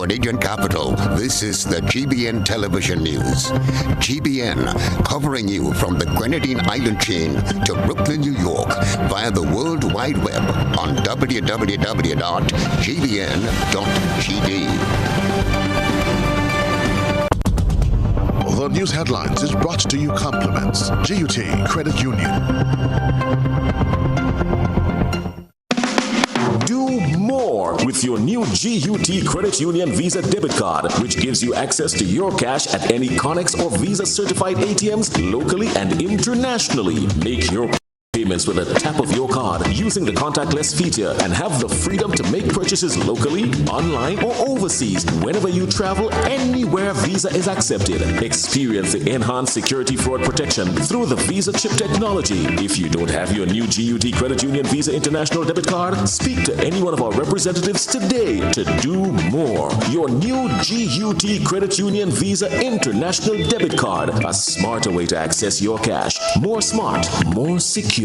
Canadian capital, this is the GBN Television News. GBN, covering you from the Grenadine Island chain to Brooklyn, New York, via the World Wide Web on www.gbn.gd. The news headlines is brought to you compliments GUT Credit Union. Do more with your new GUT Credit Union Visa debit card, which gives you access to your cash at any Connex or Visa certified ATMs locally and internationally. Make your payments with a tap of your card using the contactless feature and have the freedom to make purchases locally, online, or overseas whenever you travel, anywhere Visa is accepted. Experience the enhanced security fraud protection through the Visa chip technology. If you don't have your new GUT Credit Union Visa International debit card, speak to any one of our representatives today to do more. Your new GUT Credit Union Visa International debit card, a smarter way to access your cash. More smart, more secure.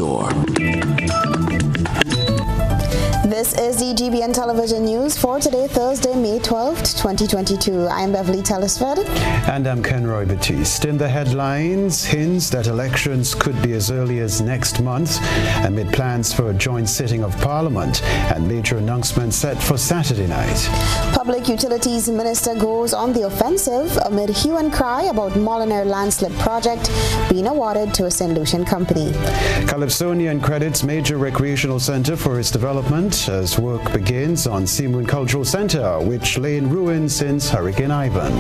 This is the GBN Television News for today, Thursday, May 12th, 2022. I'm Beverly Telesford. And I'm Kenroy, Baptiste. In the headlines, hints that elections could be as early as next month amid plans for a joint sitting of Parliament and major announcements set for Saturday night. Public Utilities Minister goes on the offensive amid hue and cry about Molyneux landslip project being awarded to a St. Lucian company. Calypsonian credits major recreational center for its development as work begins on Seamoon Cultural Center, which lay in ruins since Hurricane Ivan.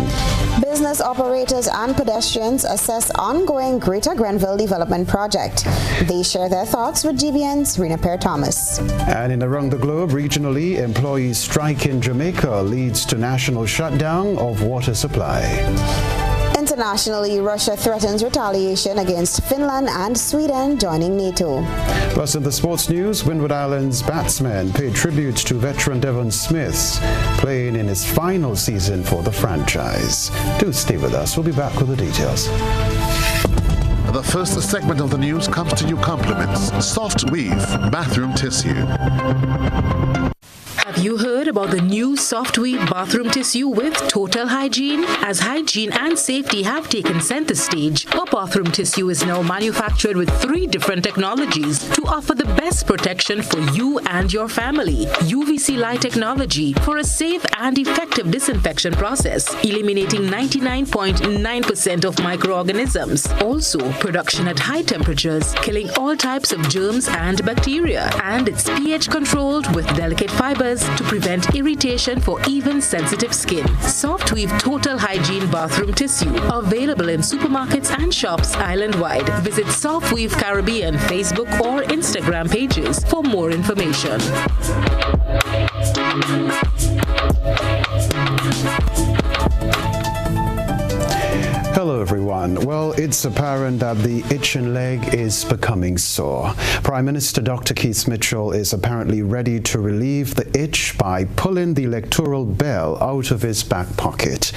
Business operators and pedestrians assess ongoing Greater Grenville development project. They share their thoughts with GBN's Rena Perry-Thomas. And in Around the Globe, regionally, employees strike in Jamaica leads to national shutdown of water supply. Internationally, Russia threatens retaliation against Finland and Sweden joining NATO. Plus, in the sports news, Windward Island's batsmen paid tribute to veteran Devon Smith, playing in his final season for the franchise. Do stay with us. We'll be back with the details. The first segment of the news comes to you compliments Soft Weave Bathroom Tissue. Have you heard about the new Soft Weave bathroom tissue with total hygiene? As hygiene and safety have taken center stage, our bathroom tissue is now manufactured with 3 different technologies to offer the best protection for you and your family. UVC light technology for a safe and effective disinfection process, eliminating 99.9% of microorganisms. Also, production at high temperatures, killing all types of germs and bacteria. And it's pH controlled with delicate fibers to prevent irritation for even sensitive skin. Soft Weave Total Hygiene Bathroom Tissue, available in supermarkets and shops island-wide. Visit Soft Weave Caribbean Facebook or Instagram pages for more information. Hello everyone. Well, it's apparent that the itching leg is becoming sore. Prime Minister Dr. Keith Mitchell is apparently ready to relieve the itch by pulling the electoral bell out of his back pocket.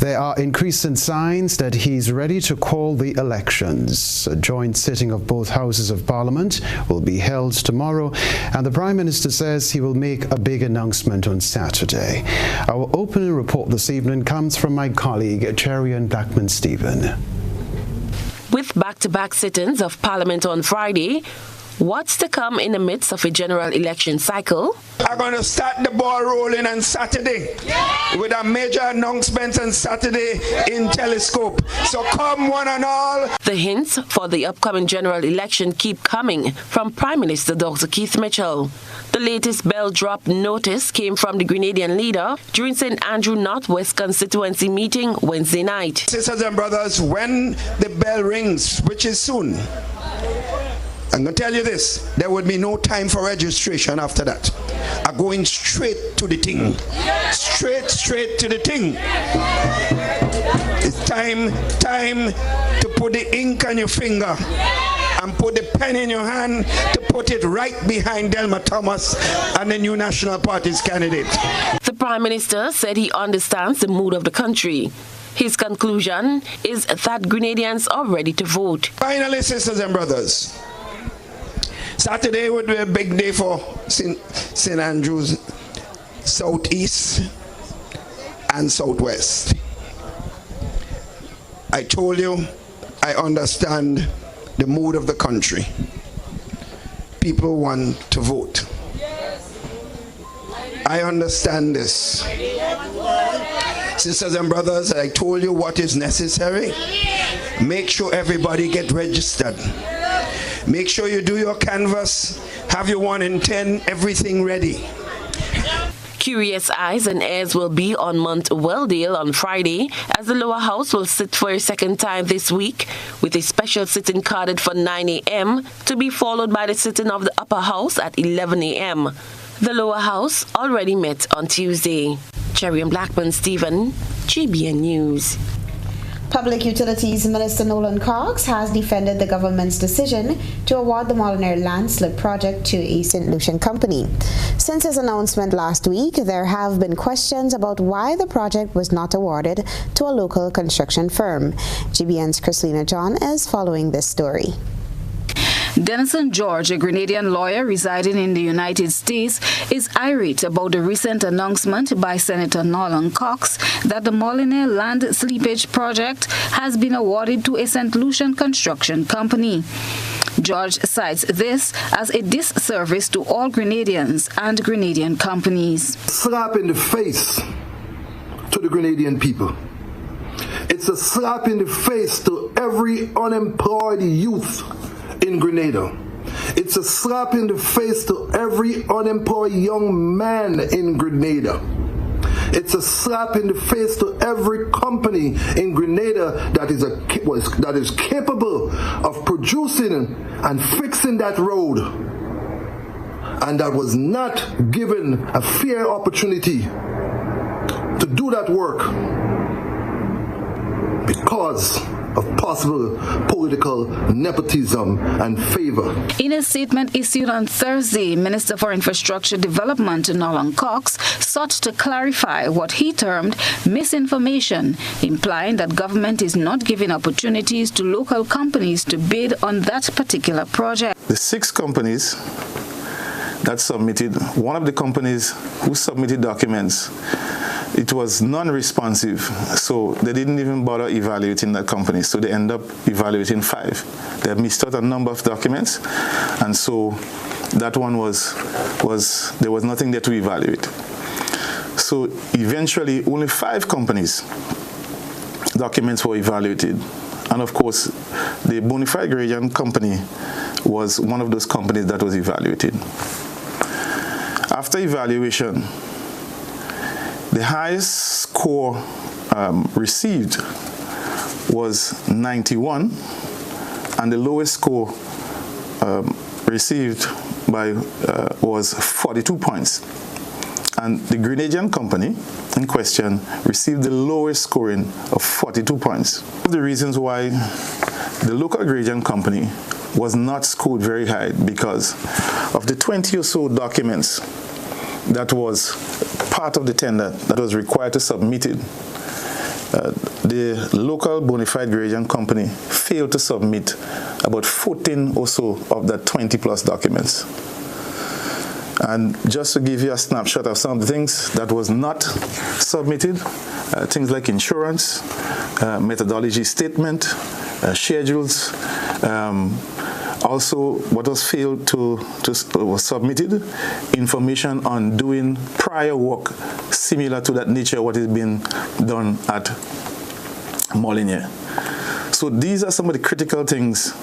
There are increasing signs that he's ready to call the elections. A joint sitting of both houses of Parliament will be held tomorrow, and the Prime Minister says he will make a big announcement on Saturday. Our opening report this evening comes from my colleague, Cherian Blackman-Stephen. With back-to-back sittings of Parliament on Friday, what's to come in the midst of a general election cycle? I'm going to start the ball rolling on Saturday with a major announcement on Saturday in Telescope. So come one and all. The hints for the upcoming general election keep coming from Prime Minister Dr. Keith Mitchell. The latest bell drop notice came from the Grenadian leader during St. Andrew Northwest constituency meeting Wednesday night. Sisters and brothers, when the bell rings, which is soon, I'm going to tell you this, there would be no time for registration after that. I'm going straight to the thing. Straight to the thing. It's time to put the ink on your finger and put the pen in your hand to put it right behind Delma Thomas and the new National Party's candidate. The Prime Minister said he understands the mood of the country. His conclusion is that Grenadians are ready to vote. Finally, sisters and brothers, Saturday would be a big day for St. Andrews Southeast. and Southwest. I told you, I understand the mood of the country. People want to vote. I understand this. Sisters and brothers, I told you what is necessary. Make sure everybody get registered. Make sure you do your canvass, have your 1 in 10, everything ready. Curious eyes and ears will be on Mount Welldale on Friday, as the lower house will sit for a second time this week, with a special sitting carded for 9 a.m. to be followed by the sitting of the upper house at 11 a.m. The lower house already met on Tuesday. Cherry and Blackburn Stephen, GBN News. Public Utilities Minister Nolan Cox has defended the government's decision to award the Molyneux landslip project to a St. Lucian company. Since his announcement last week, there have been questions about why the project was not awarded to a local construction firm. GBN's Christina John is following this story. Denison George, a Grenadian lawyer residing in the United States, is irate about the recent announcement by Senator Nolan Cox that the Molyneux land slippage project has been awarded to a St. Lucian construction company. George cites this as a disservice to all Grenadians and Grenadian companies. Slap in the face to the Grenadian people. It's a slap in the face to every unemployed youth in Grenada. It's a slap in the face to every unemployed young man in Grenada. It's a slap in the face to every company in Grenada that is capable of producing and fixing that road, and that was not given a fair opportunity to do that work because of possible political nepotism and favor. In a statement issued on Thursday, Minister for Infrastructure Development Nolan Cox sought to clarify what he termed misinformation, implying that government is not giving opportunities to local companies to bid on that particular project. The 6 companies that submitted, one of the companies who submitted documents, it was non-responsive, so they didn't even bother evaluating that company. So they end up evaluating 5. They missed out a number of documents, and so that one there was nothing there to evaluate. So eventually, only 5 companies' documents were evaluated, and of course, the Bonafide Grenadian company was one of those companies that was evaluated. After evaluation, the highest score received was 91, and the lowest score received was 42 points. And the Grenadian company in question received the lowest scoring of 42 points. One of the reasons why the local Grenadian company was not scored very high, because of the 20 or so documents that was part of the tender that was required to submit it, the local Bonafide Grenadian company failed to submit about 14 or so of that 20 plus documents. And just to give you a snapshot of some of the things that was not submitted, things like insurance, methodology statement, schedules, also, what was failed was submitted, information on doing prior work similar to that nature what is being done at Molyneux. So these are some of the critical things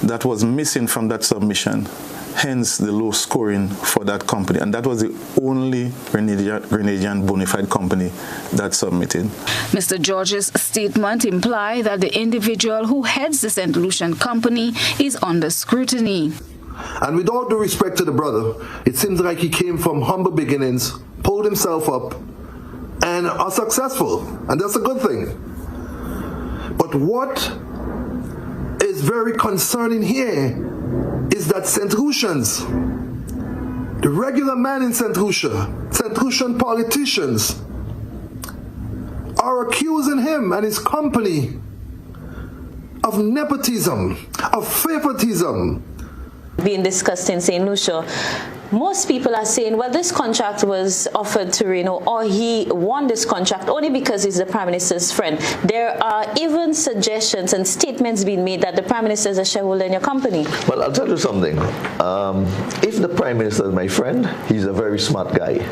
that was missing from that submission, hence the low scoring for that company. And that was the only Grenadian bona fide company that submitted. Mr. George's statement implied that the individual who heads the St. Lucian company is under scrutiny. And with all due respect to the brother, it seems like he came from humble beginnings, pulled himself up, and are successful. And that's a good thing. But what is very concerning here is that St. Lucians, the regular man in St. Lucia, St. Lucian politicians, are accusing him and his company of nepotism, of favoritism. Being discussed in St. Lucia, most people are saying, well, this contract was offered to Reno, or he won this contract only because he's the Prime Minister's friend. There are even suggestions and statements being made that the Prime Minister is a shareholder in your company. Well, I'll tell you something. If the Prime Minister is my friend, he's a very smart guy,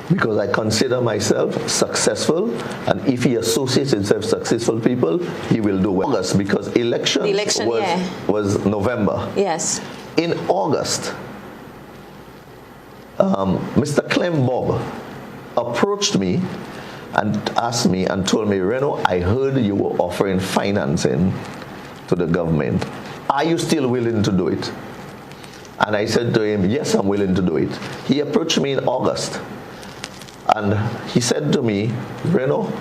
because I consider myself successful, and if he associates himself with successful people, he will do well. August, because election was November. Yes. In August, Mr. Clem Bob approached me and asked me and told me, Reno, I heard you were offering financing to the government. Are you still willing to do it? And I said to him, yes, I'm willing to do it. He approached me in August, and he said to me, Reno,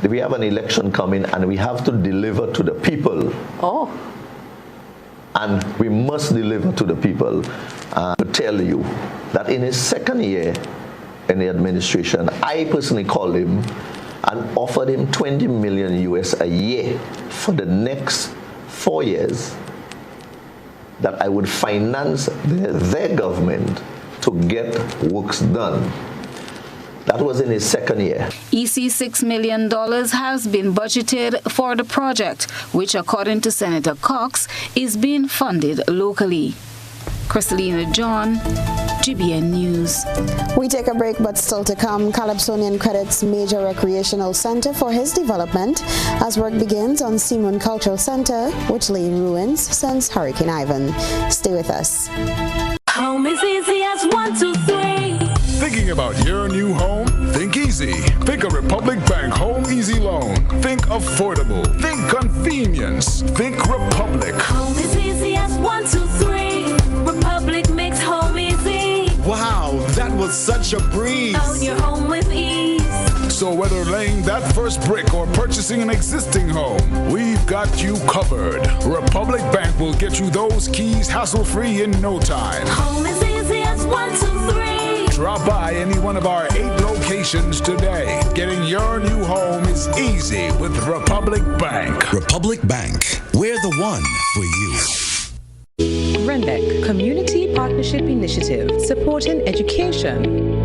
we have an election coming and we have to deliver to the people. Oh. And we must deliver to the people. To tell you that in his second year in the administration, I personally called him and offered him $20 million US a year for the next 4 years, that I would finance their government to get works done. That was in his second year. $6 million has been budgeted for the project, which, according to Senator Cox, is being funded locally. Crystalina John, GBN News. We take a break, but still to come, Calypsonian credits major recreational center for his development as work begins on Seamoon Cultural Center, which lay in ruins since Hurricane Ivan. Stay with us. Home is easy as 1, 2, 3. Thinking about your new home? Think easy. Think a Republic Bank Home Easy Loan. Think affordable. Think convenience. Think Republic. Home is easy as 1, 2, 3. Republic makes home easy. Wow, that was such a breeze. Own your home with ease. So whether laying that first brick or purchasing an existing home, we've got you covered. Republic Bank will get you those keys hassle-free in no time. Home is easy as 1, 2, 3. Drop by any one of our 8 locations today. Getting your new home is easy with Republic Bank. Republic Bank, we're the one for you. RENBEC Community Partnership Initiative, supporting education.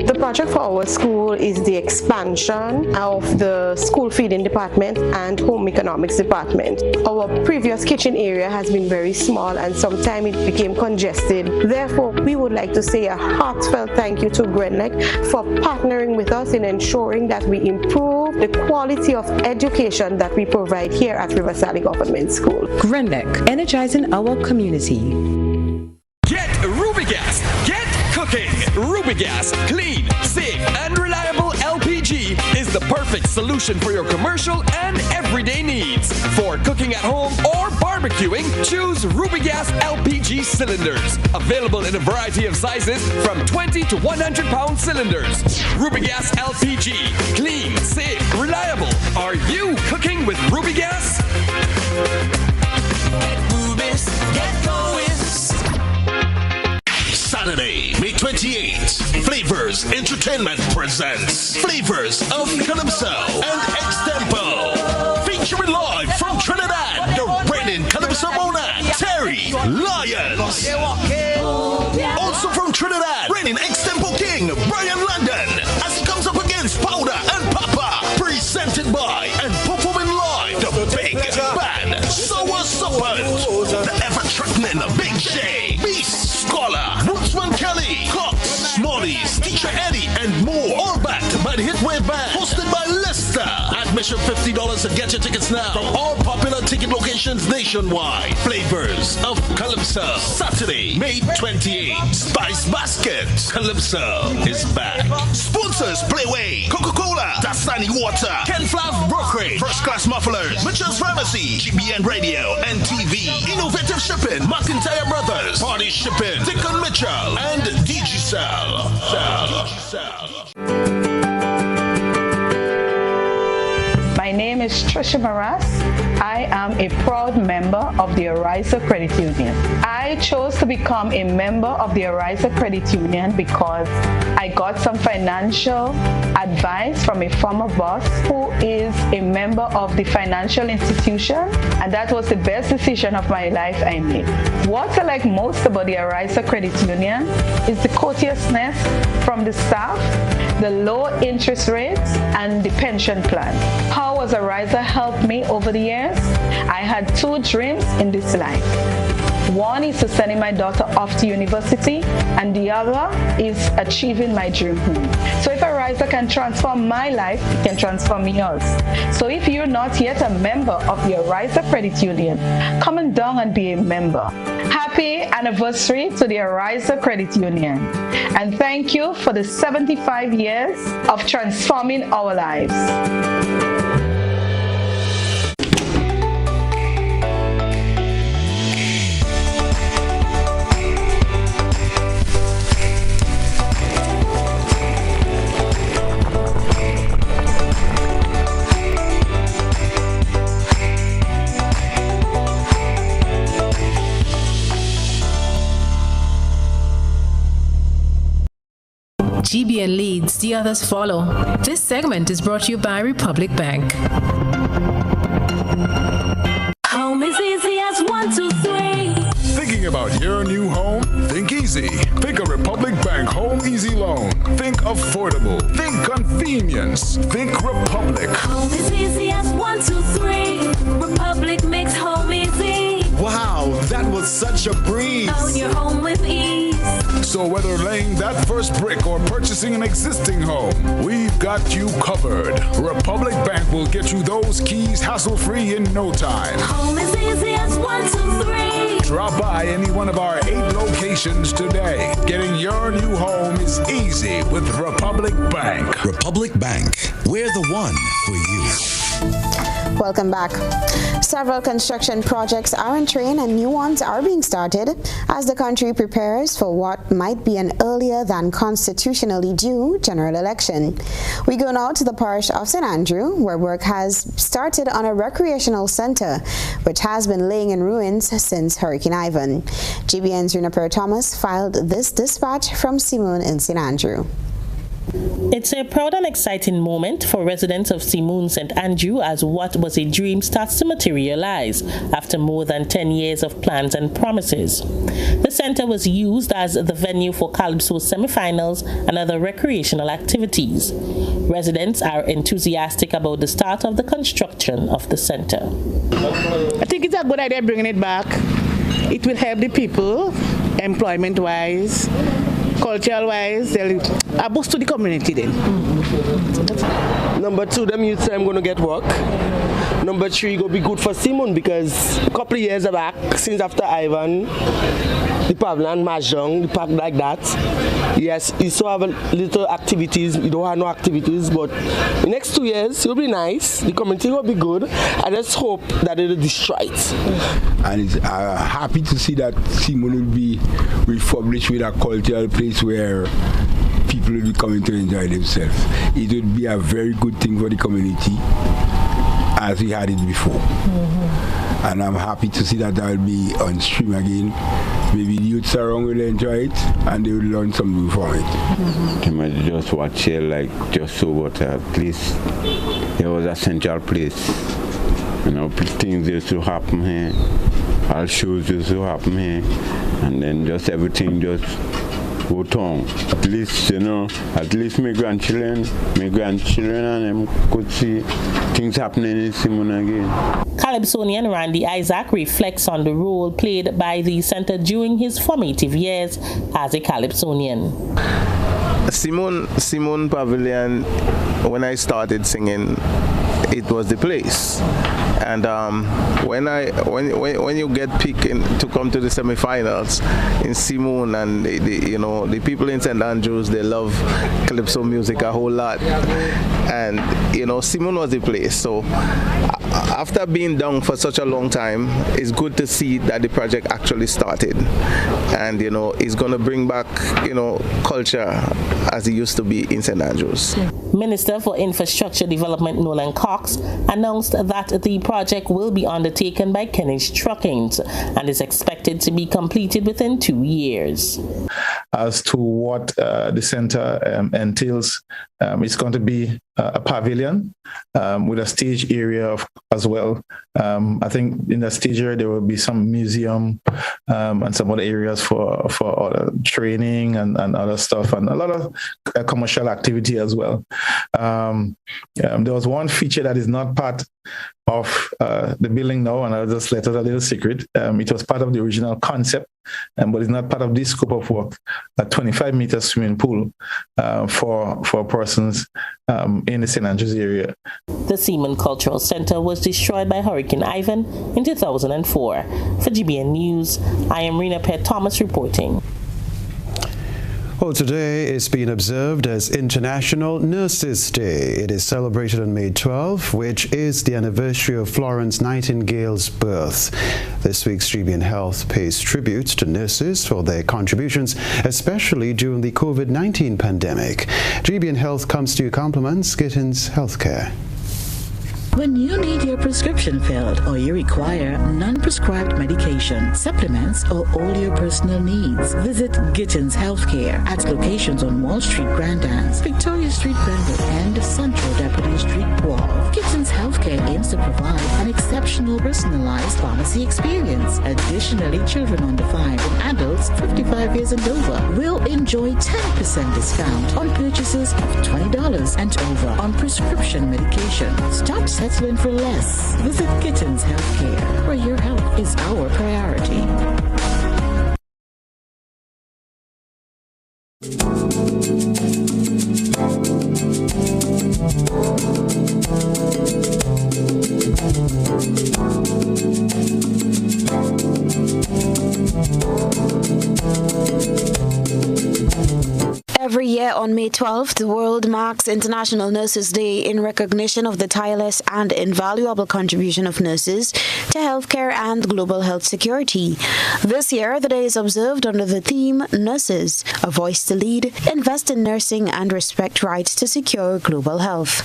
The project for our school is the expansion of the school feeding department and home economics department. Our previous kitchen area has been very small and sometimes it became congested. Therefore, we would like to say a heartfelt thank you to GBN for partnering with us in ensuring that we improve the quality of education that we provide here at River Sally Government School. GBN, energizing our community. Get Ruby Gas. Get cooking. Ruby Gas, clean, safe, and reliable LPG is the perfect solution for your commercial and everyday needs. For cooking at home or barbecuing, choose Ruby Gas LPG cylinders. Available in a variety of sizes from 20 to 100 pound cylinders. Ruby Gas LPG, clean, safe, reliable. Are you cooking with Ruby Gas? Get Ruby's, get going. Saturday, May 28th, Flavors Entertainment presents Flavors of Calypso and Extempo. Featuring live from Trinidad, the reigning Calypso monarch, Terry Lyons. Also from Trinidad, reigning Extempo king, Brian London, as he comes up against Powder and Papa. Presented by and performing live, the big band, Sour Serpent, the ever-threatening Big Shay, Beast Scholar, Rootsman Kelly, Cox, Smallies, Teacher Eddie, and more. All backed by the Hitwave Band, hosted by Lester. Admission $50 to get your tickets now from all popular ticket locations nationwide. Flavors of Calypso, Saturday, May 28th. Spice Basket, Calypso is back. Sponsors: Playway, Coca-Cola, Dasani Water, Ken Flav Brokerage, First Class Mufflers, Mitchell's Pharmacy, GBN Radio and TV, Innovative Shipping, McIntyre Brothers, Party Shipping, Dickon Mitchell, and Digicel. My name is Trisha Maras. I am a proud member of the Ariza Credit Union. I chose to become a member of the Ariza Credit Union because I got some financial advice from a former boss who is a member of the financial institution, and that was the best decision of my life I made. What I like most about the Ariza Credit Union is the courteousness from the staff, the low interest rates, and the pension plan. How has Ariza helped me over the years? I had two dreams in this life. One is to sending my daughter off to university, and the other is achieving my dream home. So if Ariza can transform my life, it can transform yours. So if you're not yet a member of the Ariza Credit Union, come on down and be a member. Happy anniversary to the Ariza Credit Union. And thank you for the 75 years of transforming our lives. GBN leads, the others follow. This segment is brought to you by Republic Bank. Home is easy as 1, 2, 3. Thinking about your new home? Think easy. Think a Republic Bank Home Easy Loan. Think affordable. Think convenience. Think Republic. Home is easy as 1, 2, 3. Republic makes home easy. Wow, that was such a breeze. Own your home with ease. So whether laying that first brick or purchasing an existing home, we've got you covered. Republic Bank will get you those keys hassle-free in no time. Home is easy as 1, 2, 3. Drop by any one of our 8 locations today. Getting your new home is easy with Republic Bank. Republic Bank, we're the one for you. Welcome back. Several construction projects are in train and new ones are being started as the country prepares for what might be an earlier than constitutionally due general election. We go now to the parish of St. Andrew, where work has started on a recreational center which has been laying in ruins since Hurricane Ivan. GBN's Rina Thomas filed this dispatch from Simone in St. Andrew. It's a proud and exciting moment for residents of Simone St. Andrew as what was a dream starts to materialize after more than 10 years of plans and promises. The center was used as the venue for Calypso semifinals and other recreational activities. Residents are enthusiastic about the start of the construction of the center. I think it's a good idea bringing it back. It will help the people, employment-wise, cultural-wise, they'll a boost to the community then. Number 2, them youths I'm going to get work. Number 3, going to be good for Simone because a couple of years back, since after Ivan, the Pavlan, Mahjong, the park like that, yes, you still have a little activities, you don't have no activities, but the next 2 years, it will be nice, the community will be good, I just hope that it will destroy it. And it's happy to see that Simone will be refurbished with a cultural place where people will be coming to enjoy themselves. It would be a very good thing for the community as we had it before. And I'm happy to see that will be on stream again. Maybe the youths around will enjoy it and they will learn something from it. You might just watch it like just so, but at least it was a central place. You know, things used to happen here, all shows used to happen here, and then just everything just go on. At least, you know, at least my grandchildren and them could see things happening in Simone again. Calypsonian Randy Isaac reflects on the role played by the center during his formative years as a Calypsonian. Simone Pavilion, when I started singing, it was the place. And when you get picked to come to the semifinals in Simone, and the people in St. Andrews, they love Calypso music a whole lot, and Simone was the place. So after being down for such a long time, it's good to see that the project actually started, and it's going to bring back culture as it used to be in St. Andrews. Minister for Infrastructure Development Nolan Cox announced that the project will be undertaken by Kenroy Truckings and is expected to be completed within 2 years. As to what the center entails, it's going to be a pavilion with a stage area as well. I think in the stage area there will be some museum and some other areas for other training and other stuff, and a lot of commercial activity as well. There was one feature that is not part of the building now, and I'll just let it a little secret. It was part of the original concept, but it's not part of this scope of work. A 25-meter swimming pool for persons in the St. Andrews area. The Seaman Cultural Center was destroyed by Hurricane Ivan in 2004. For GBN News, I am Rena Pett Thomas reporting. Well, today is being observed as International Nurses Day. It is celebrated on May 12, which is the anniversary of Florence Nightingale's birth. This week's GBN Health pays tribute to nurses for their contributions, especially during the COVID-19 pandemic. GBN Health comes to you compliments Gittins Healthcare. When you need your prescription filled or you require non-prescribed medication, supplements, or all your personal needs, visit Gittins Healthcare at locations on Wall Street, Grandans, Victoria Street, Glenwood, and Central Deputy Street, 12. Gittins Healthcare aims to provide an exceptional personalized pharmacy experience. Additionally, children under 5 and adults 55 years and over will enjoy 10% discount on purchases of $20 and over on prescription medication. Stop settling for less. Visit Gittins Healthcare, where your health is our priority. Every year on May 12th, the world marks International Nurses Day in recognition of the tireless and invaluable contribution of nurses to healthcare and global health security. This year, the day is observed under the theme Nurses, a voice to lead, invest in nursing and respect rights to secure global health.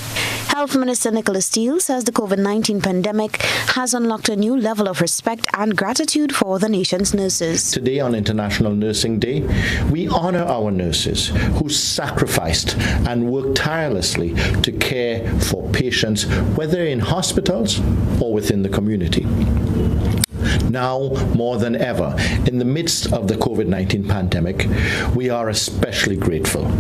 Health Minister Nicholas Steele says the COVID-19 pandemic has unlocked a new level of respect and gratitude for the nation's nurses. Today on International Nursing Day, we honor our nurses who sacrificed and worked tirelessly to care for patients, whether in hospitals or within the community. Now, more than ever, in the midst of the COVID-19 pandemic, we are especially grateful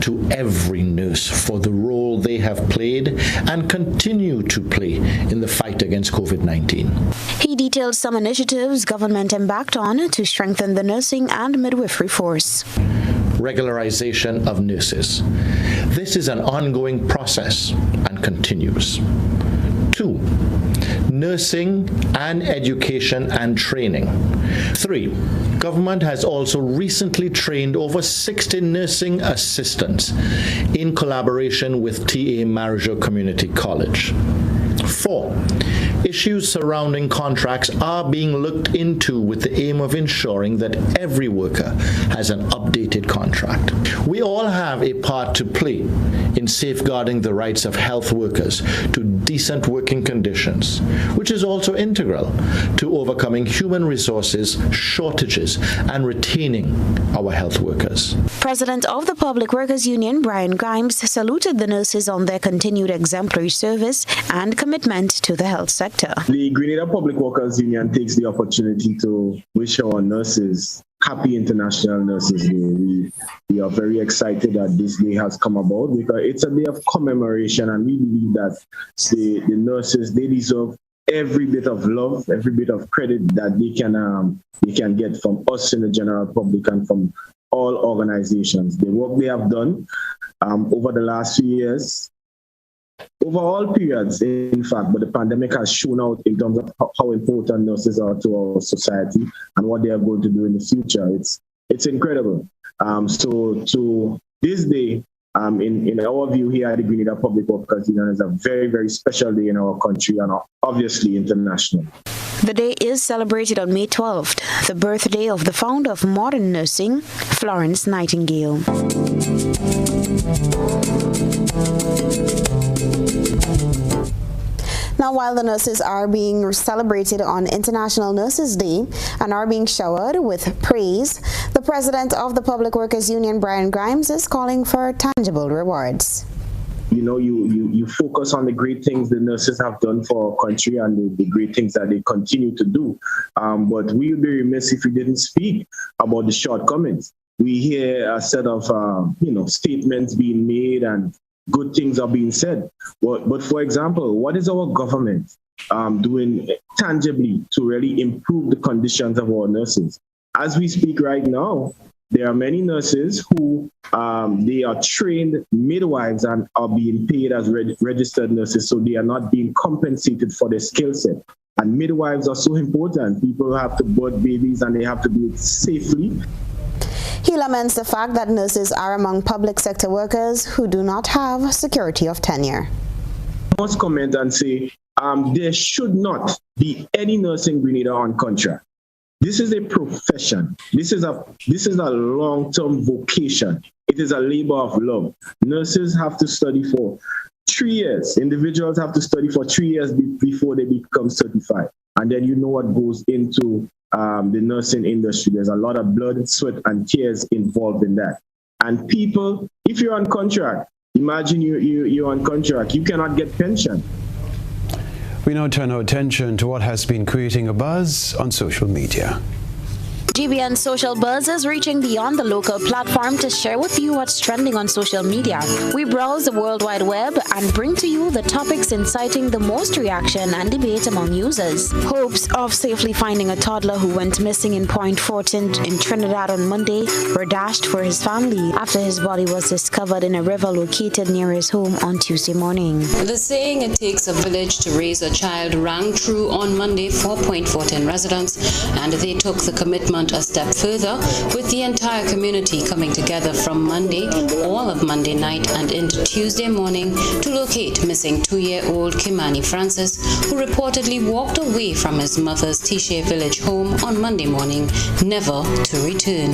to every nurse for the role they have played and continue to play in the fight against COVID-19. He detailed some initiatives government embarked on to strengthen the nursing and midwifery force. Regularization of nurses. This is an ongoing process and continues. 2. Nursing and education and training. 3. Government has also recently trained over 60 nursing assistants in collaboration with TA Marijo Community College. 4. Issues surrounding contracts are being looked into with the aim of ensuring that every worker has an updated contract. We all have a part to play in safeguarding the rights of health workers to decent working conditions, which is also integral to overcoming human resources shortages and retaining our health workers. President of the Public Workers Union, Brian Grimes, saluted the nurses on their continued exemplary service and commitment to the health sector. The Grenada Public Workers Union takes the opportunity to wish our nurses Happy International Nurses Day. We are very excited that this day has come about because it's a day of commemoration, and we believe that the nurses, they deserve every bit of love, every bit of credit that they can get from us in the general public and from all organizations. The work they have done over the last few years, over all periods, in fact, but the pandemic has shown out in terms of how important nurses are to our society and what they are going to do in the future. It's incredible. So to this day, in our view here at the Grenada Public Workers Union, is a very, very special day in our country and obviously international. The day is celebrated on May 12th, the birthday of the founder of modern nursing, Florence Nightingale. Now, while the nurses are being celebrated on International Nurses Day and are being showered with praise, the president of the Public Workers Union, Brian Grimes, is calling for tangible rewards. You know, you focus on the great things the nurses have done for our country and the great things that they continue to do. But we would be remiss if we didn't speak about the shortcomings. We hear a set of, statements being made and good things are being said. But for example, what is our government doing tangibly to really improve the conditions of our nurses? As we speak right now, there are many nurses who they are trained midwives and are being paid as registered nurses, so they are not being compensated for their skill set. And midwives are so important. People have to birth babies and they have to do it safely. He laments the fact that nurses are among public sector workers who do not have security of tenure. I must comment and say there should not be any nurse in Grenada on contract. This is a profession. This is a long-term vocation. It is a labor of love. Nurses have to study for 3 years. Individuals have to study for 3 years before they become certified. And then you know what goes into the nursing industry. There's a lot of blood, sweat, and tears involved in that. And people, if you're on contract, imagine you're on contract, you cannot get pension. We now turn our attention to what has been creating a buzz on social media. GBN Social Buzz is reaching beyond the local platform to share with you what's trending on social media. We browse the World Wide Web and bring to you the topics inciting the most reaction and debate among users. Hopes of safely finding a toddler who went missing in Point Fortin in Trinidad on Monday were dashed for his family after his body was discovered in a river located near his home on Tuesday morning. The saying "it takes a village to raise a child" rang true on Monday for Point Fortin residents, and they took the commitment a step further, with the entire community coming together from Monday, all of Monday night and into Tuesday morning to locate missing 2-year-old Kimani Francis, who reportedly walked away from his mother's Tishe village home on Monday morning, never to return.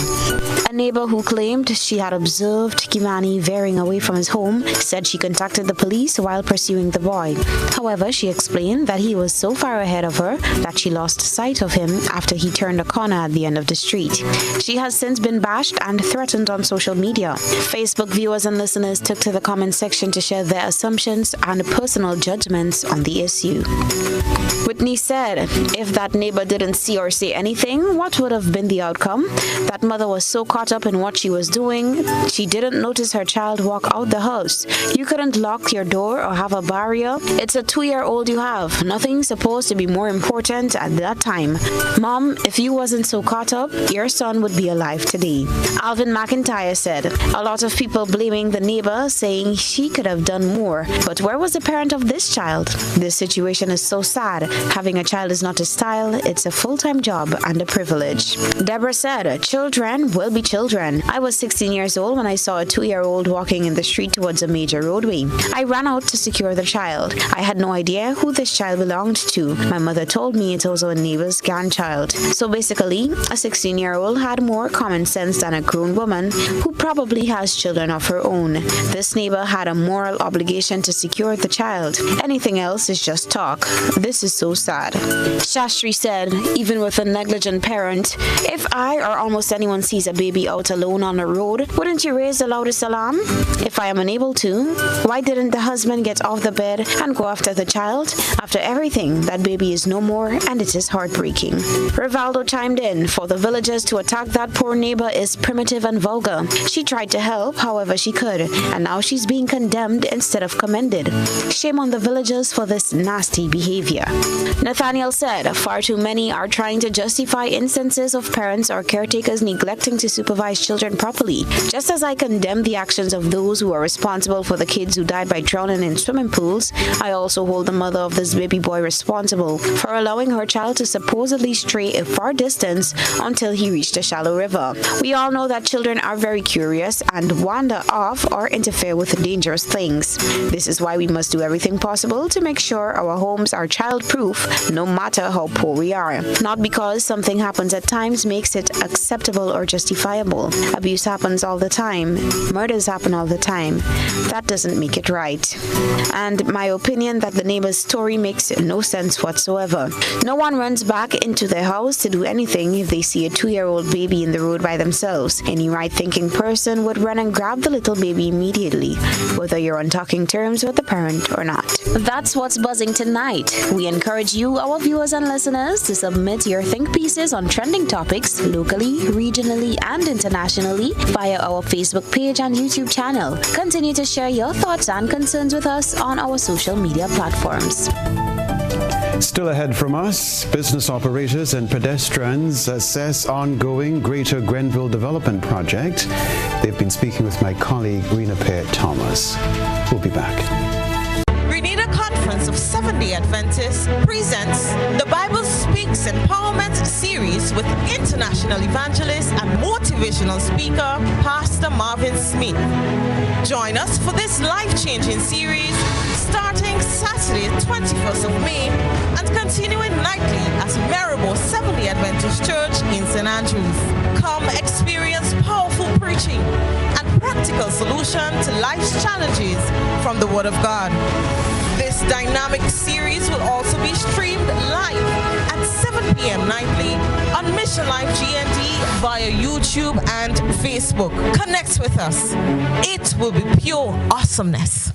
A neighbor who claimed she had observed Kimani veering away from his home said she contacted the police while pursuing the boy. However, she explained that he was so far ahead of her that she lost sight of him after he turned a corner at the end of the street. She has since been bashed and threatened on social media. Facebook viewers and listeners took to the comment section to share their assumptions and personal judgments on the issue. Whitney said, if that neighbor didn't see or say anything, what would have been the outcome? That mother was so caught up in what she was doing, she didn't notice her child walk out the house. You couldn't lock your door or have a barrier. It's a 2-year-old you have. Nothing's supposed to be more important at that time. Mom, if you wasn't so caught up, your son would be alive today. Alvin McIntyre said, a lot of people blaming the neighbor, saying she could have done more. But where was the parent of this child? This situation is so sad. Having a child is not a style, it's a full-time job and a privilege. Deborah said, children will be children. I was 16 years old when I saw a 2-year-old walking in the street towards a major roadway. I ran out to secure the child. I had no idea who this child belonged to. My mother told me it was our neighbor's grandchild. So basically, a 16-year-old had more common sense than a grown woman who probably has children of her own. This neighbor had a moral obligation to secure the child. Anything else is just talk. This is so sad. Shastri said, even with a negligent parent, if I or almost anyone sees a baby out alone on a road, wouldn't you raise the loudest alarm? If I am unable to, why didn't the husband get off the bed and go after the child? After everything, that baby is no more and it is heartbreaking. Rivaldo chimed in, for the villagers to attack that poor neighbor is primitive and vulgar. She tried to help however she could, and now she's being condemned instead of commended. Shame on the villagers for this nasty behavior. Nathaniel said, far too many are trying to justify instances of parents or caretakers neglecting to supervise children properly. Just as I condemn the actions of those who are responsible for the kids who died by drowning in swimming pools, I also hold the mother of this baby boy responsible for allowing her child to supposedly stray a far distance until he reached a shallow river. We all know that children are very curious and wander off or interfere with dangerous things. This is why we must do everything possible to make sure our homes are child-proof, no matter how poor we are. Not because something happens at times makes it acceptable or justifiable. Abuse happens all the time. Murders happen all the time. That doesn't make it right. And my opinion that the neighbor's story makes no sense whatsoever. No one runs back into their house to do anything if they see a 2-year-old baby in the road by themselves. Any right-thinking person would run and grab the little baby immediately, whether you're on talking terms with the parent or not. That's what's buzzing tonight. We encourage you, our viewers and listeners, to submit your think pieces on trending topics locally, regionally, and internationally via our Facebook page and YouTube channel. Continue to share your thoughts and concerns with us on our social media platforms. Still ahead from us, business operators and pedestrians assess ongoing Greater Grenville Development Project. They've been speaking with my colleague Rena Pear Thomas. We'll be back. Grenada Conference of Seventh-day Adventists presents the Bible Speaks Empowerment Series with international evangelist and motivational speaker, Pastor Marvin Smith. Join us for this life-changing series starting Saturday, 21st of May and continuing nightly at Maribor Seventh-day Adventist Church in St. Andrews. Come experience powerful preaching and practical solution to life's challenges from the Word of God. This dynamic series will also be streamed live at 7 p.m. nightly on Mission Life GND via YouTube and Facebook. Connect with us. It will be pure awesomeness.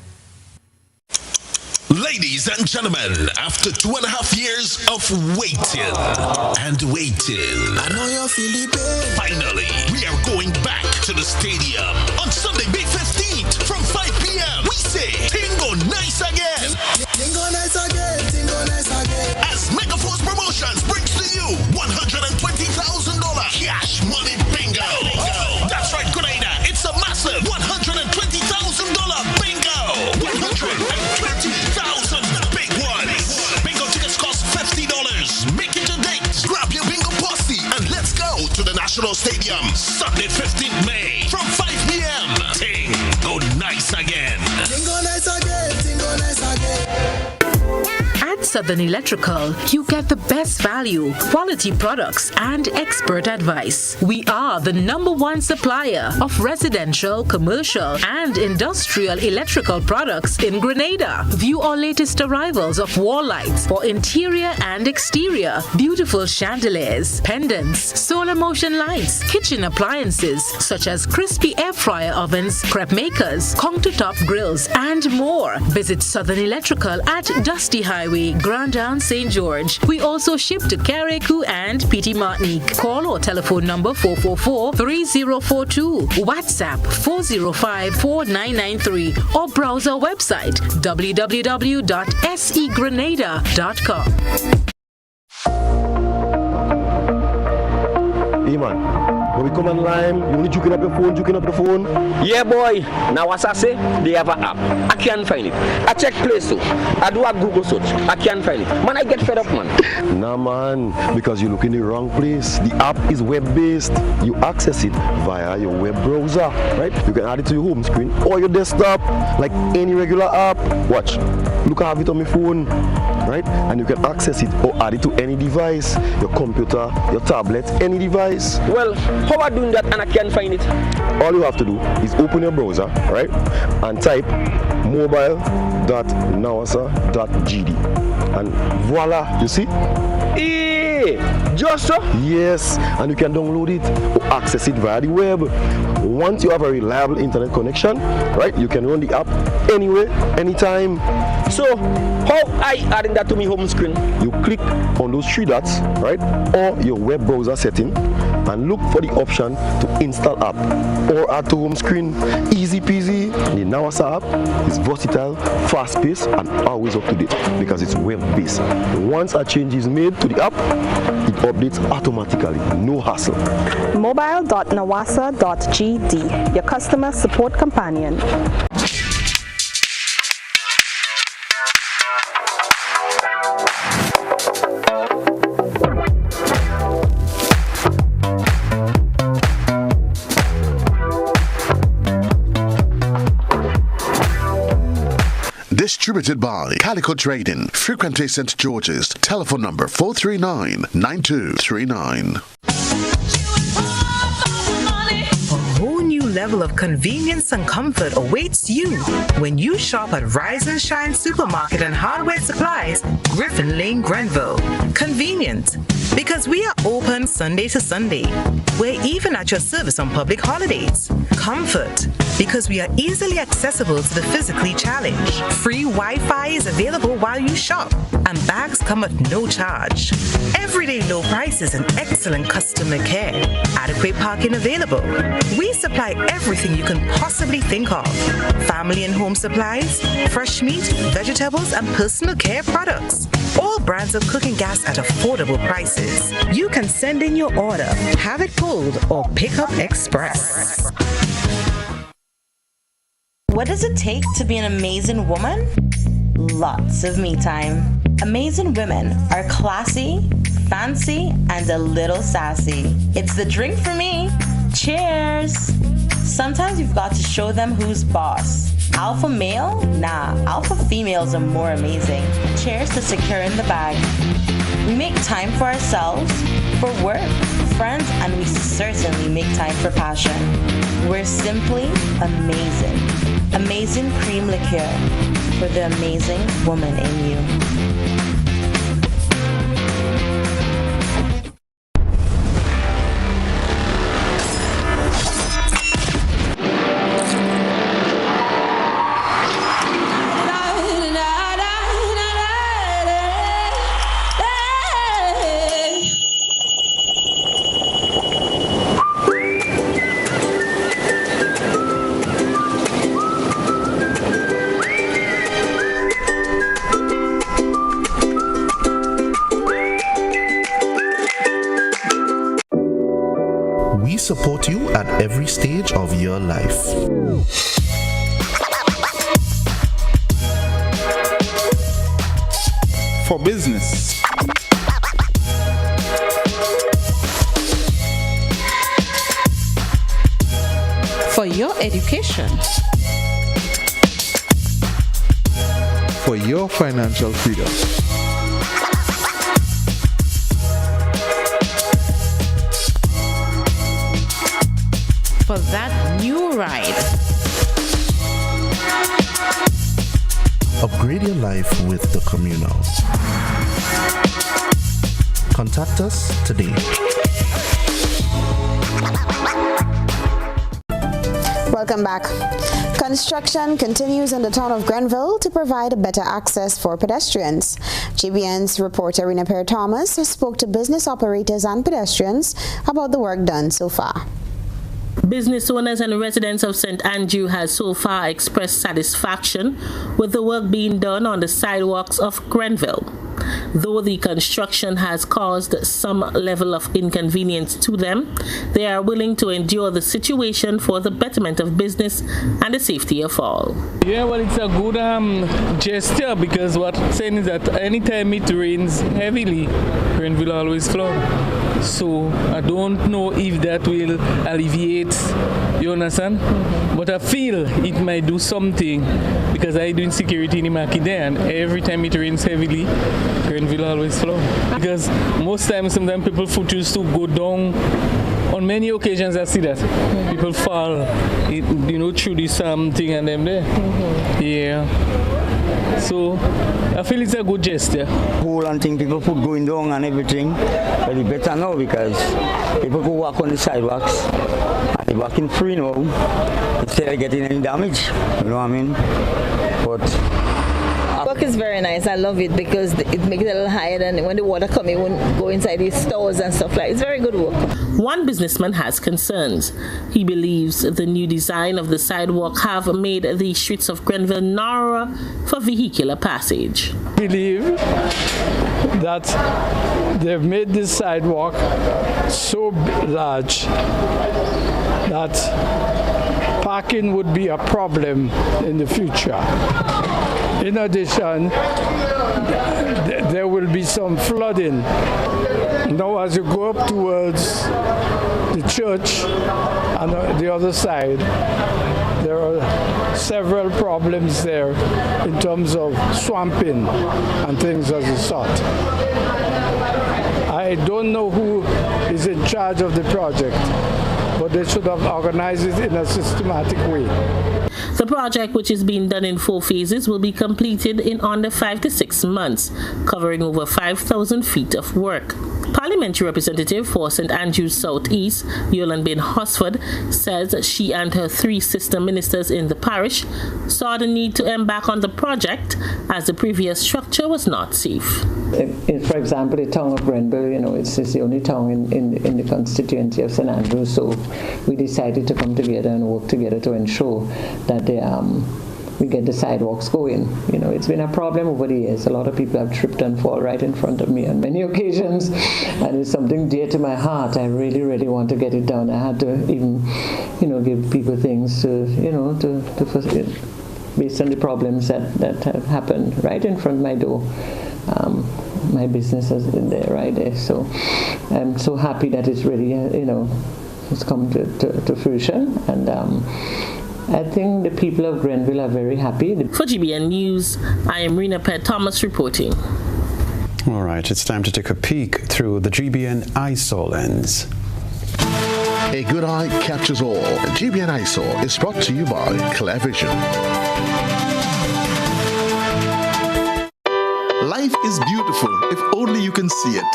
Ladies and gentlemen, after 2.5 years of waiting and waiting, I know you're feeling pain. Finally, we are going back to the stadium on Sunday, May 15th from 5 p.m. We say, Tingo Nice Again. Tingo Nice Again, Tingo Nice Again. As Megaforce Promotions brings to you $120,000 cash money bingo. Oh, that's right, Grenada. It's a massive $120,000 bingo. 120,000 big ones. Bingo tickets cost $50. Make it a date. Grab your bingo posse and let's go to the National Stadium Sunday, 15th May from 5 p.m. Tingo Nice Again. Tingo Nice Again. Tingo Nice Again. At Southern Electrical, you get the best value, quality products, and expert advice. We are the #1 supplier of residential, commercial, and industrial electrical products in Grenada. View our latest arrivals of wall lights for interior and exterior, beautiful chandeliers, pendants, solar motion lights, kitchen appliances such as crispy air fryer ovens, crepe makers, countertop grills, and more. Visit Southern Electrical at Dusty Highway, Grandin, St. George. We also ship to Carriacou and Petit Martinique. Call or telephone number 444-3042, WhatsApp 405-4993, or browse our website www.segrenada.com. Hey man, when we come online, you only juking up the phone. Yeah boy, now what I say, they have an app. I can't find it. I check Play Store. I do a Google search. I can't find it. Man, I get fed up, man. Nah man, because you look in the wrong place. The app is web-based. You access it via your web browser, right? You can add it to your home screen or your desktop, like any regular app. Watch, look, I have it on my phone, right? And you can access it or add it to any device, your computer, your tablet, any device. Well, how are doing that and I can't find it? All you have to do is open your browser, right? And type mobile.nawasa.gd. And voila, you see? Just so? Yes, and you can download it or access it via the web. Once you have a reliable internet connection, right, you can run the app anywhere, anytime. So, how I adding that to my home screen? You click on those 3 dots, right, or your web browser setting, and look for the option to install app or add to home screen. Easy peasy. The Nawasa app is versatile, fast-paced, and always up to date because it's web-based. Once a change is made to the app, it updates automatically, no hassle. Mobile.nawasa.gd, your customer support companion. Distributed by Calico Trading, Frequency St. George's. Telephone number 439-9239. Level of convenience and comfort awaits you when you shop at Rise and Shine Supermarket and Hardware Supplies, Griffin Lane, Grenville. Convenient, because we are open Sunday to Sunday. We're even at your service on public holidays. Comfort, because we are easily accessible to the physically challenged. Free Wi-Fi is available while you shop, and bags come at no charge. Everyday low prices and excellent customer care. Adequate parking available. We supply everything you can possibly think of. Family and home supplies, fresh meat, vegetables, and personal care products. All brands of cooking gas at affordable prices. You can send in your order, have it pulled, or pick up express. What does it take to be an amazing woman? Lots of me time. Amazing women are classy, fancy, and a little sassy. It's the drink for me. Cheers! Sometimes you've got to show them who's boss. Alpha male? Nah, alpha females are more amazing. Cheers to securing the bag. We make time for ourselves, for work, friends, and we certainly make time for passion. We're simply amazing. Amazing cream liqueur for the amazing woman in you. Support you at every stage of your life. For business, for your education, for your financial freedom, for that new ride. Upgrade your life with the Communal. Contact us today. Welcome back. Construction continues in the town of Grenville to provide better access for pedestrians. GBN's reporter Rena Perry-Thomas spoke to business operators and pedestrians about the work done so far. Business owners and residents of St. Andrew has so far expressed satisfaction with the work being done on the sidewalks of Grenville. Though the construction has caused some level of inconvenience to them, they are willing to endure the situation for the betterment of business and the safety of all. Yeah, well, it's a good gesture, because what I'm saying is that anytime it rains heavily, Grenville always flood. So I don't know if that will alleviate, you understand? Mm-hmm. But I feel it might do something, because I do security in the market there, and every time it rains heavily, Grenville always flood. Because most times, sometimes people foot used to go down. On many occasions I see that. Mm-hmm. People fall, through this thing and them there. Mm-hmm. Yeah. So I feel it's a good gesture. Whole and thing, people put going down and everything, but it's better now because people go walk on the sidewalks and they're walking free now instead of getting any damage. You know what I mean? But work is very nice. I love it because it makes it a little higher than when the water comes, it won't go inside these stores and stuff like that. It's very good work. One businessman has concerns. He believes the new design of the sidewalk have made the streets of Grenville narrower for vehicular passage. I believe that they've made this sidewalk so large that parking would be a problem in the future. In addition, there will be some flooding. Now, as you go up towards the church on the other side, there are several problems there in terms of swamping and things of the sort. I don't know who is in charge of the project, but they should have organized it in a systematic way. The project, which is being done in 4 phases, will be completed in under 5 to 6 months, covering over 5,000 feet of work. Parliamentary Representative for St. Andrews South East, Yolande Bain Hosford, says she and her 3 sister ministers in the parish saw the need to embark on the project as the previous structure was not safe. For example, the town of Grenville, it's the only town in the constituency of St. Andrews, so we decided to come together and work together to ensure that we get the sidewalks going. It's been a problem over the years. A lot of people have tripped and fall right in front of me on many occasions, and it's something dear to my heart. I really, really want to get it done. I had to even, give people things to based on the problems that have happened right in front of my door. My business is in there, right there. So I'm so happy that it's really, it's come to fruition, and I think the people of Grenville are very happy. For GBN News, I am Rena Pett Thomas reporting. All right, it's time to take a peek through the GBN eyesore lens. A good eye captures all. GBN eyesore is brought to you by ClearVision. Life is beautiful if only you can see it.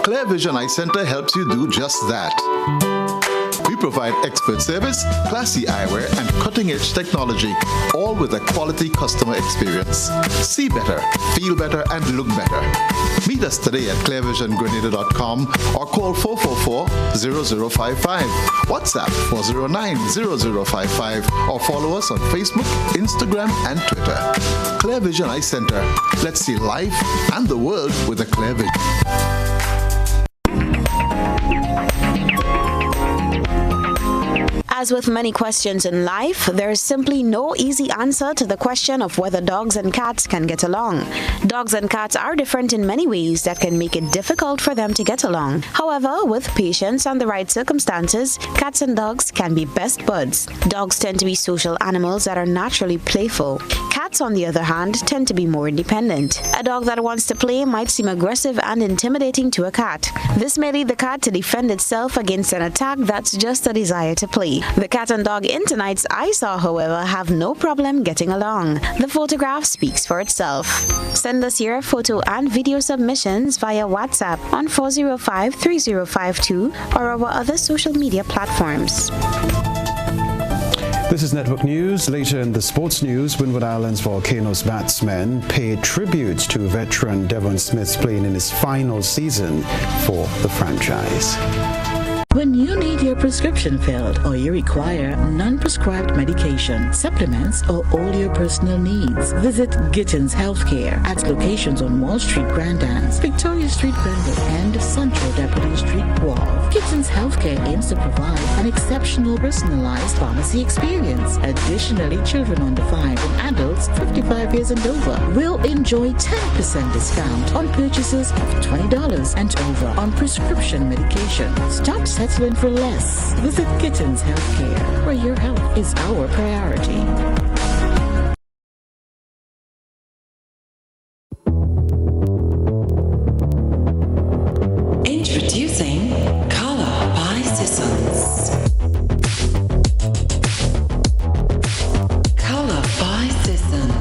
ClearVision Eye Center helps you do just that. We provide expert service, classy eyewear, and cutting-edge technology, all with a quality customer experience. See better, feel better, and look better. Meet us today at clearvisiongrenada.com or call 444-0055, WhatsApp 409-0055, or follow us on Facebook, Instagram, and Twitter. ClearVision Eye Center. Let's see life and the world with a clear vision. As with many questions in life, there is simply no easy answer to the question of whether dogs and cats can get along. Dogs and cats are different in many ways that can make it difficult for them to get along. However, with patience and the right circumstances, cats and dogs can be best buds. Dogs tend to be social animals that are naturally playful. Cats, on the other hand, tend to be more independent. A dog that wants to play might seem aggressive and intimidating to a cat. This may lead the cat to defend itself against an attack that's just a desire to play. The cat and dog in tonight's eyesore, however, have no problem getting along. The photograph speaks for itself. Send us your photo and video submissions via WhatsApp on 405-3052 or our other social media platforms. This is Network News. Later in the sports news, Windward Islands Volcanoes batsmen paid tribute to veteran Devon Smith playing in his final season for the franchise. When you need your prescription filled or you require non-prescribed medication, supplements, or all your personal needs, visit Gittins Healthcare at locations on Wall Street, Grand Anse, Victoria Street, Grenville, and Central Deputy Street, Wharf. Gittins Healthcare aims to provide an exceptional personalized pharmacy experience. Additionally, children under 5 and adults 55 years and over will enjoy 10% discount on purchases of $20 and over on prescription medication. Stop settling for less. Visit Gittins Healthcare, where your health is our priority. Introducing Color by Seasons. Color by Seasons.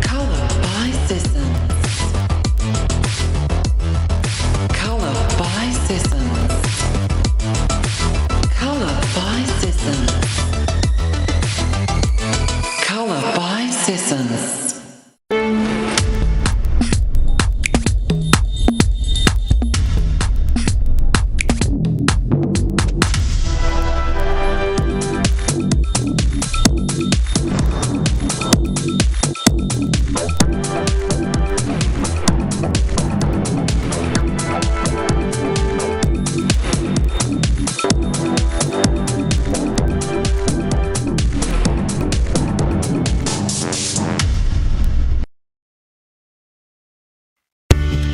Color by Seasons. Color by Seasons. Color by Seasons.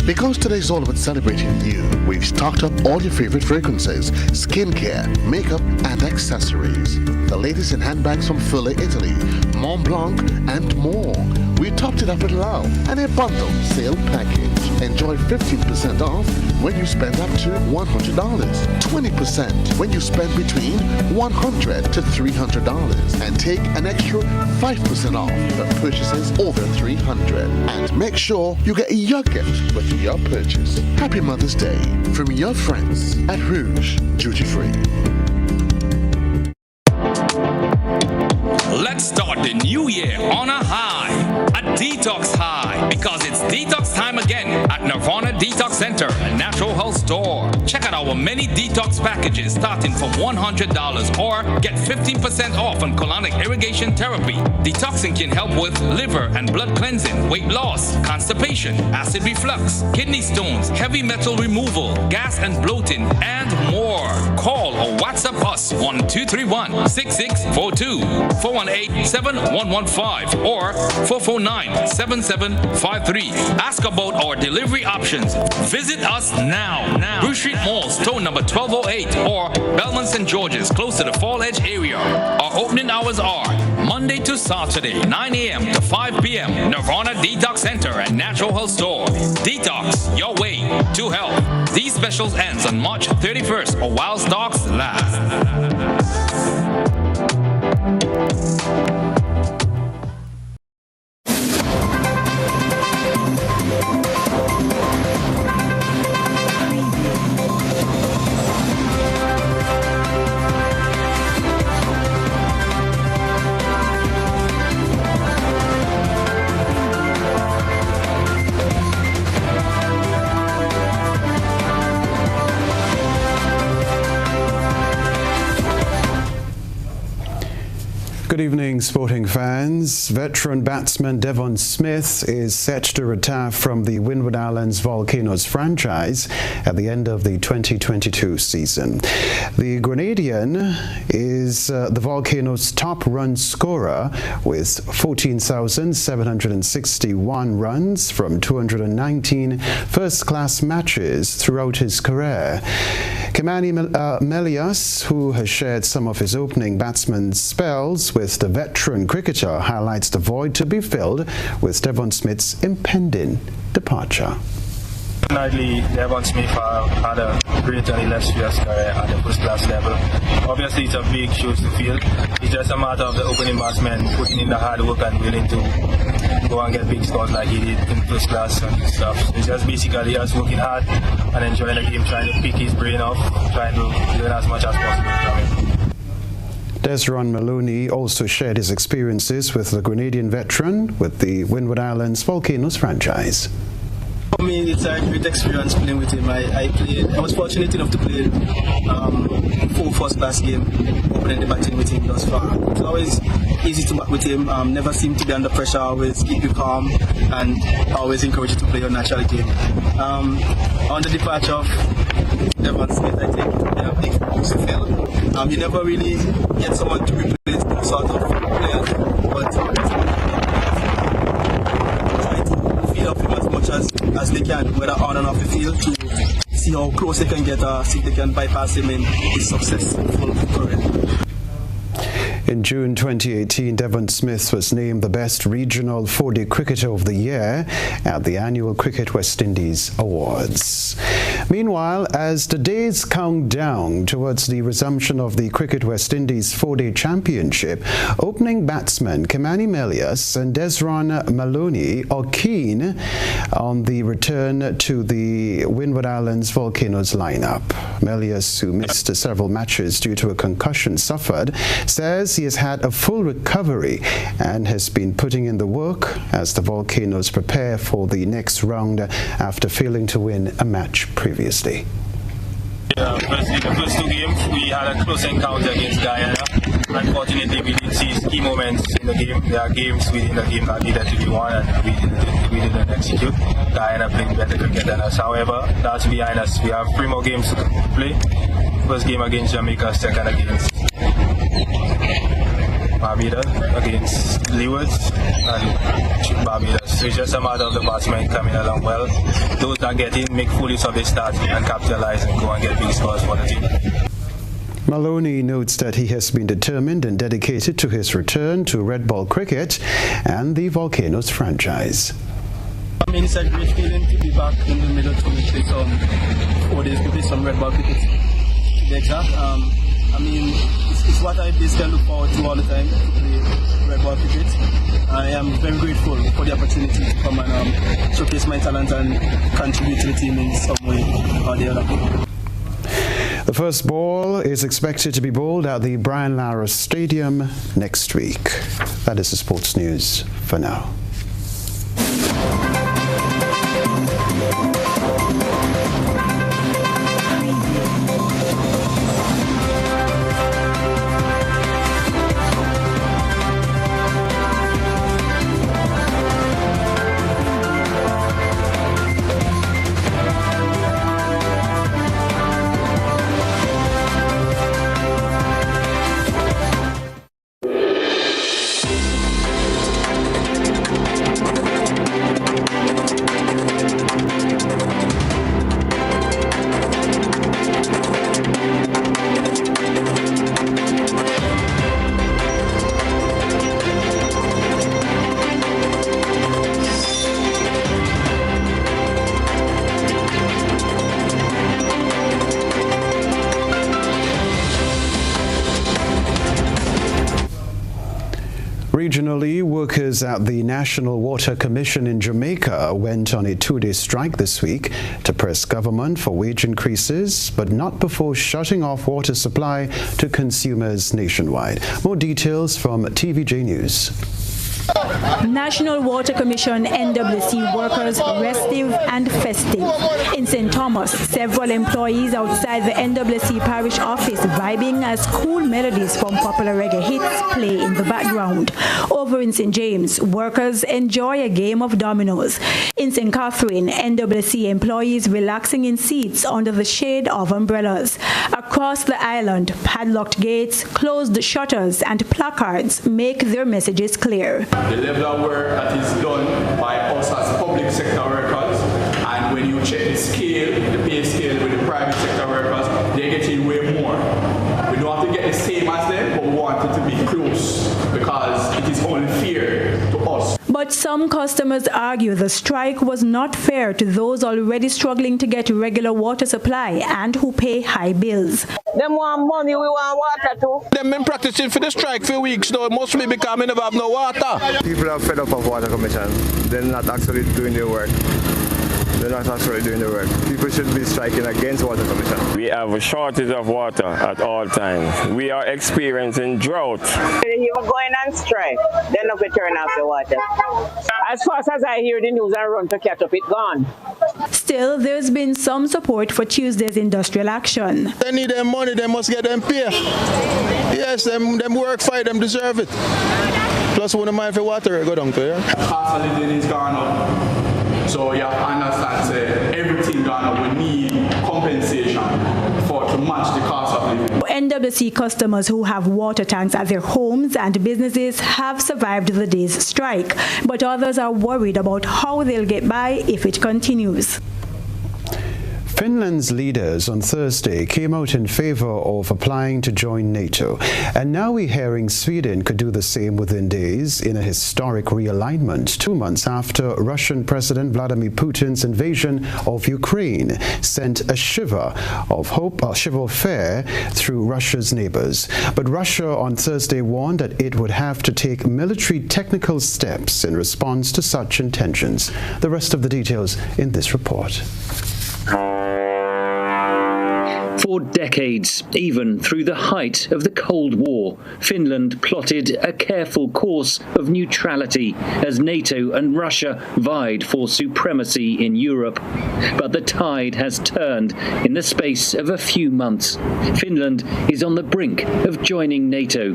Because today's all about celebrating you, we've stocked up all your favorite fragrances, skincare, makeup, and accessories. The latest in handbags from Furla, Italy, Mont Blanc, and more. We topped it up with love and a bundle sale package. Enjoy 15% off when you spend up to $100, 20% when you spend between $100 to $300, and take an extra 5% off for purchases over $300. And make sure you get your gift with your purchase. Happy Mother's Day from your friends at Rouge Duty Free. Let's start the new year on a high, a detox high, because it's detox time again at Nirvana Detox Center and Natural Health Store. Check out our many detox packages starting from $100 or get 15% off on colonic irrigation therapy. Detoxing can help with liver and blood cleansing, weight loss, constipation, acid reflux, kidney stones, heavy metal removal, gas and bloating, and more. Call or WhatsApp us on 231-6642, 418-7115, or 449-7753. Ask about our delivery options. Visit us now. Bruce Street Mall, store number 1208, or Belmont St. George's, close to the Fall Edge area. Our opening hours are Monday to Saturday, 9 a.m. to 5 p.m. Nirvana Detox Center and Natural Health Store. Detox your way to health. These specials ends on March 31st or while stocks last. Good evening, sporting fans. Veteran batsman Devon Smith is set to retire from the Windward Islands Volcanoes franchise at the end of the 2022 season. The Grenadian is the Volcanoes' top run scorer with 14,761 runs from 219 first-class matches throughout his career. Kimani Melias, who has shared some of his opening batsman spells with the veteran cricketer, highlights the void to be filled with Devon Smith's impending departure. Definitely, Devon Smith had a great and illustrious career at the first-class level. Obviously, it's a big shoes to fill. It's just a matter of the opening batsman putting in the hard work and willing to go and get big scores like he did in first class and stuff. It's just basically us working hard and enjoying the game, trying to pick his brain off, trying to learn as much as possible from him. Desron Maloney also shared his experiences with the Grenadian veteran with the Windward Islands Volcanoes franchise. For me, it's a great experience playing with him. I was fortunate enough to play 4 first-class games, opening the batting with him thus far. It's always easy to bat with him. Never seem to be under pressure. Always keep you calm and always encourage you to play your natural game. On the departure of Devon Smith, I think there are big shoes to fill. You never really get someone to replace that sort of player, but feed off him as much as they can, whether on and off the field, to see how close they can get, see if they can bypass him in his successful career. In June 2018, Devon Smith was named the best regional 4-day cricketer of the year at the annual Cricket West Indies Awards. Meanwhile, as the days count down towards the resumption of the Cricket West Indies 4-day championship, opening batsmen Kimani Melias and Desron Maloney are keen on the return to the Windward Islands Volcanoes lineup. Melias, who missed several matches due to a concussion suffered, says he has had a full recovery and has been putting in the work as the Volcanoes prepare for the next round after failing to win a match previously. Firstly, the first 2 games, we had a close encounter against Guyana. Unfortunately, we did see key moments in the game. There are games within the game that needed to be won and we didn't execute. Guyana played better cricket than us. However, that's behind us. We have 3 more games to play. First game against Jamaica, second against Barbados, against Leewards and Barbados. So it's just a matter of the batsmen coming along well. Those that get in, make full use of their start and capitalize and go and get big scores for the team. Maloney notes that he has been determined and dedicated to his return to red ball cricket and the Volcanoes franchise. I mean, it's a great feeling to be back in the middle to play some 4 days to play some red ball cricket. To be exact, I mean, it's what I basically look forward to all the time, to play red ball cricket. I am very grateful for the opportunity to come and showcase my talent and contribute to the team in some way or the other. The first ball is expected to be bowled at the Brian Lara Stadium next week. That is the sports news for now. Regionally, workers at the National Water Commission in Jamaica went on a 2-day strike this week to press government for wage increases, but not before shutting off water supply to consumers nationwide. More details from TVJ News. National Water Commission NWC workers restive and festive. In St. Thomas, several employees outside the NWC parish office vibing as cool melodies from popular reggae hits play in the background. Over in St. James, workers enjoy a game of dominoes. In St. Catherine, NWC employees relaxing in seats under the shade of umbrellas. Across the island, padlocked gates, closed shutters, and placards make their messages clear. The level of work that is done by us as public sector workers, and when you check the scale, the pay scale with the private sector workers, they're getting way more. We don't have to get the same as them, but we want it to be close because it is only fair to us. But some customers argue the strike was not fair to those already struggling to get regular water supply and who pay high bills. Them want money, we want water too. They've been practicing for the strike for weeks now. It must be because we never have no water. People are fed up of Water Commission. They're not actually doing their work. They're not actually doing the work. People should be striking against Water Commission. We have a shortage of water at all times. We are experiencing drought. You are going on strike, then not turn off the water. As fast as I hear the news and run to catch up, it's gone. Still, there's been some support for Tuesday's industrial action. They need their money, they must get them pay. Yes, them work fine, them deserve it. Plus, when the mind for water, go down to here. Cost of living is gone up. So you understand, say, everything gone up. We need compensation to match the cost of living. NWC customers who have water tanks at their homes and businesses have survived the day's strike, but others are worried about how they'll get by if it continues. Finland's leaders on Thursday came out in favor of applying to join NATO, and now we're hearing Sweden could do the same within days in a historic realignment 2 months after Russian President Vladimir Putin's invasion of Ukraine sent a shiver of hope, a shiver of fear through Russia's neighbors. But Russia on Thursday warned that it would have to take military technical steps in response to such intentions. The rest of the details in this report. For decades, even through the height of the Cold War, Finland plotted a careful course of neutrality as NATO and Russia vied for supremacy in Europe. But the tide has turned in the space of a few months. Finland is on the brink of joining NATO.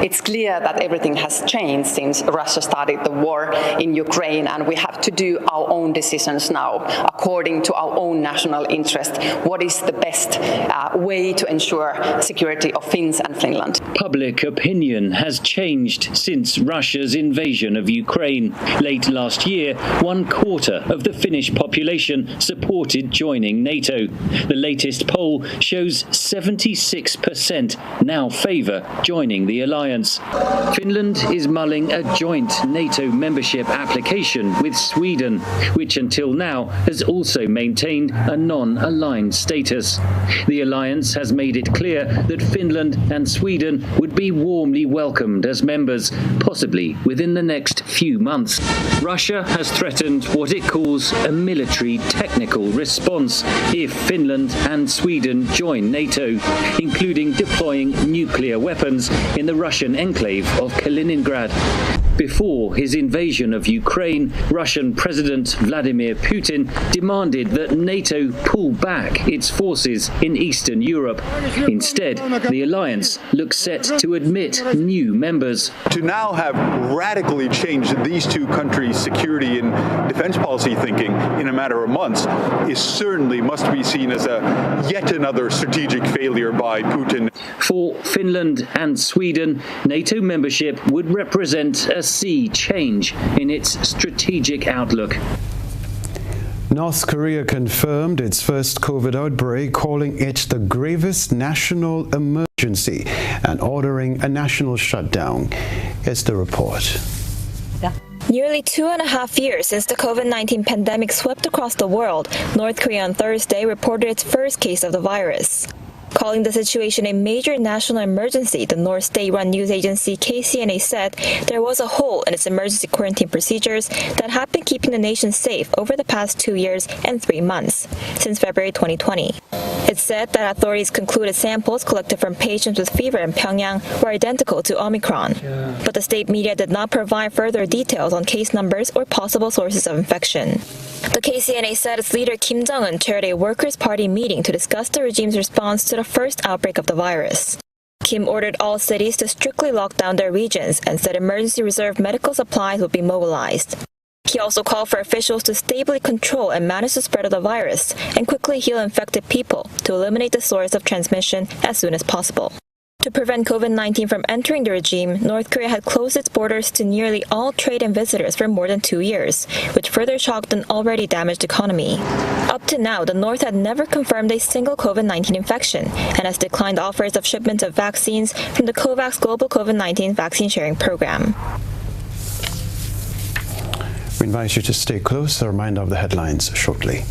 It's clear that everything has changed since Russia started the war in Ukraine, and we have to do our own decisions now, according to our own national interest. What is the best way to ensure security of Finns and Finland. Public opinion has changed since Russia's invasion of Ukraine. Late last year, 1/4 of the Finnish population supported joining NATO. The latest poll shows 76% now favour joining the alliance. Finland is mulling a joint NATO membership application with Sweden, which until now has also maintained a non-aligned status. The alliance has made it clear that Finland and Sweden would be warmly welcomed as members, possibly within the next few months. Russia has threatened what it calls a military technical response if Finland and Sweden join NATO, including deploying nuclear weapons in the Russian enclave of Kaliningrad. Before his invasion of Ukraine, Russian President Vladimir Putin demanded that NATO pull back its forces in Eastern Europe. Instead, the alliance looks set to admit new members. To now have radically changed these two countries' security and defense policy thinking in a matter of months must be seen as yet another strategic failure by Putin. For Finland and Sweden, NATO membership would represent a sea change in its strategic outlook. North Korea confirmed its first COVID outbreak, calling it the gravest national emergency and ordering a national shutdown. Here's the report. Nearly 2.5 years since the COVID-19 pandemic swept across the world, North Korea on Thursday reported its first case of the virus. Calling the situation a major national emergency, the North state-run news agency KCNA said there was a hole in its emergency quarantine procedures that had been keeping the nation safe over the past 2 years and 3 months, since February 2020. It said that authorities concluded samples collected from patients with fever in Pyongyang were identical to Omicron. But the state media did not provide further details on case numbers or possible sources of infection. The KCNA said its leader Kim Jong-un chaired a Workers' Party meeting to discuss the regime's response to the first outbreak of the virus. Kim ordered all cities to strictly lock down their regions and said emergency reserve medical supplies would be mobilized. He also called for officials to stably control and manage the spread of the virus and quickly heal infected people to eliminate the source of transmission as soon as possible. To prevent COVID-19 from entering the regime, North Korea had closed its borders to nearly all trade and visitors for more than 2 years, which further shocked an already damaged economy. Up to now, the North had never confirmed a single COVID-19 infection and has declined offers of shipments of vaccines from the COVAX Global COVID-19 Vaccine Sharing Program. We invite you to stay close. A reminder of the headlines shortly.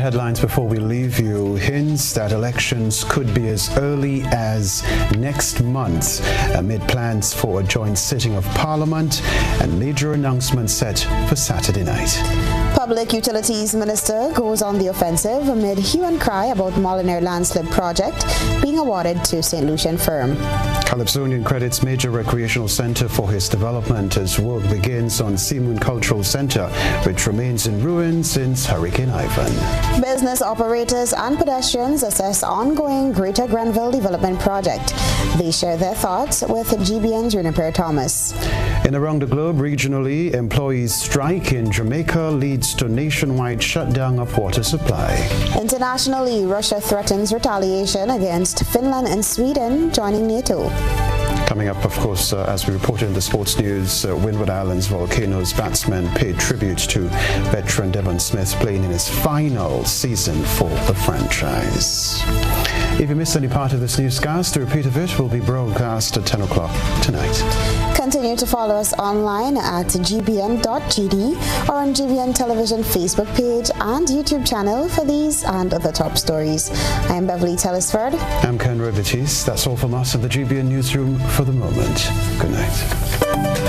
Headlines before we leave you. Hints that elections could be as early as next month amid plans for a joint sitting of Parliament and major announcements set for Saturday night. Public Utilities Minister goes on the offensive amid hue and cry about Molineux landslip project being awarded to St. Lucian firm. Calypsonian credits major recreational center for his development as work begins on Seamoon Cultural Center, which remains in ruins since Hurricane Ivan. Business operators and pedestrians assess ongoing Greater Granville Development Project. They share their thoughts with GBN's Juniper Thomas. And around the globe, regionally, employees' strike in Jamaica leads to nationwide shutdown of water supply. Internationally, Russia threatens retaliation against Finland and Sweden joining NATO. Coming up, of course, as we reported in the sports news, Windward Islands Volcanoes batsmen paid tribute to veteran Devon Smith playing in his final season for the franchise. If you missed any part of this newscast, the repeat of it will be broadcast at 10 o'clock tonight. Continue to follow us online at gbn.gd or on GBN Television Facebook page and YouTube channel for these and other top stories. I am Beverly Telesford. I'm Kenroy. Baptiste. That's all from us at the GBN Newsroom for the moment. Good night.